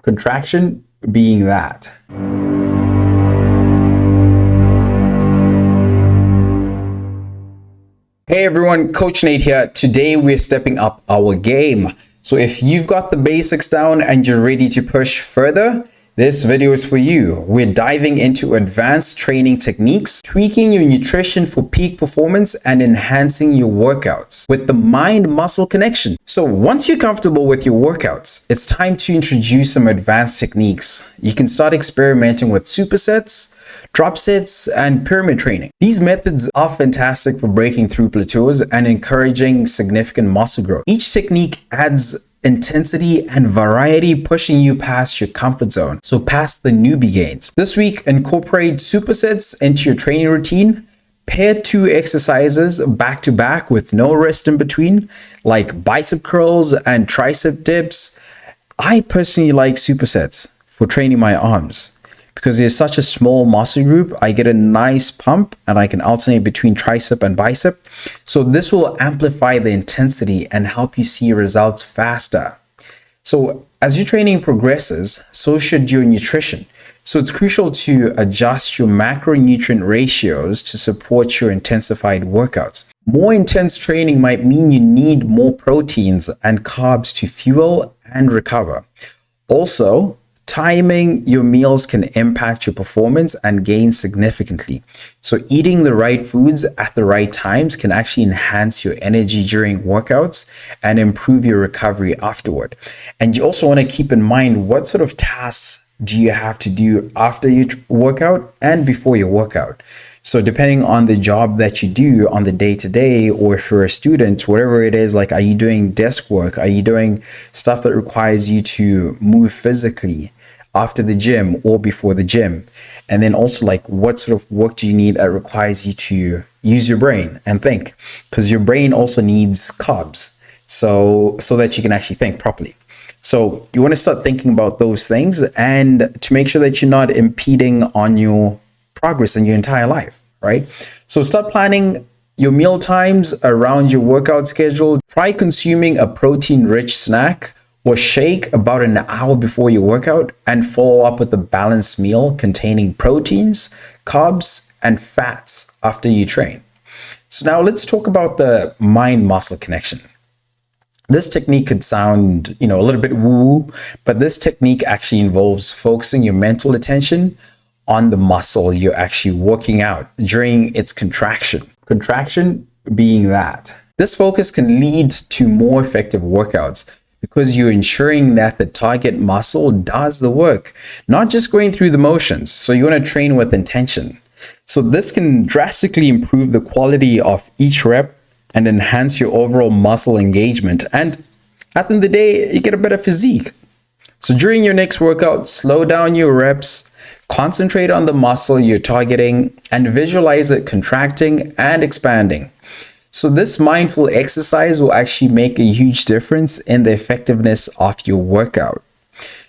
Contraction being that. Hey everyone, Coach Nate here. Today we're stepping up our game. So if you've got the basics down and you're ready to push further, this video is for you. We're diving into advanced training techniques, tweaking your nutrition for peak performance, and enhancing your workouts with the mind-muscle connection. So once you're comfortable with your workouts, it's time to introduce some advanced techniques. You can start experimenting with supersets, drop sets, and pyramid training. These methods are fantastic for breaking through plateaus and encouraging significant muscle growth. Each technique adds intensity and variety, pushing you past your comfort zone, so past the newbie gains. This week, incorporate supersets into your training routine. Pair 2 exercises back to back with no rest in between, like bicep curls and tricep dips. I personally like supersets for training my arms because there's such a small muscle group. I get a nice pump and I can alternate between tricep and bicep. So this will amplify the intensity and help you see results faster. So as your training progresses, so should your nutrition. So it's crucial to adjust your macronutrient ratios to support your intensified workouts. More intense training might mean you need more proteins and carbs to fuel and recover. Also, timing your meals can impact your performance and gain significantly. So eating the right foods at the right times can actually enhance your energy during workouts and improve your recovery afterward. And you also want to keep in mind, what sort of tasks do you have to do after your workout and before your workout? So depending on the job that you do on the day-to-day, or if you're a student, whatever it is, like, are you doing desk work? Are you doing stuff that requires you to move physically after the gym or before the gym? And then also, like, what sort of work do you need that requires you to use your brain and think? Because your brain also needs carbs so that you can actually think properly. So you want to start thinking about those things and to make sure that you're not impeding on your progress in your entire life, right? So start planning your meal times around your workout schedule. Try consuming a protein-rich snack or shake about an hour before your workout, and follow up with a balanced meal containing proteins, carbs, and fats after you train. So now let's talk about the mind-muscle connection. This technique could sound, a little bit woo, but this technique actually involves focusing your mental attention on the muscle you're actually working out during its contraction. Contraction being that. This focus can lead to more effective workouts because you're ensuring that the target muscle does the work, not just going through the motions. So you want to train with intention. So this can drastically improve the quality of each rep and enhance your overall muscle engagement. And at the end of the day, you get a better physique. So during your next workout, slow down your reps, concentrate on the muscle you're targeting, and visualize it contracting and expanding. So this mindful exercise will actually make a huge difference in the effectiveness of your workout.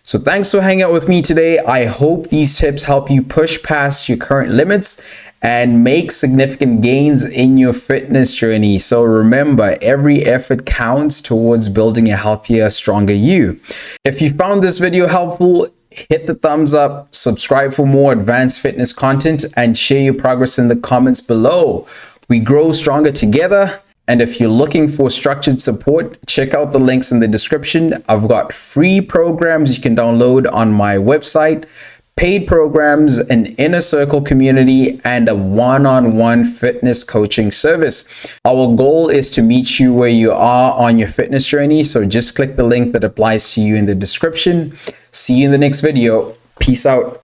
So thanks for hanging out with me today. I hope these tips help you push past your current limits and make significant gains in your fitness journey. So remember, every effort counts towards building a healthier, stronger you. If you found this video helpful, hit the thumbs up, subscribe for more advanced fitness content, and share your progress in the comments below. We grow stronger together. And if you're looking for structured support, check out the links in the description. I've got free programs you can download on my website, paid programs, an inner circle community, and a one-on-one fitness coaching service. Our goal is to meet you where you are on your fitness journey. So just click the link that applies to you in the description. See you in the next video. Peace out.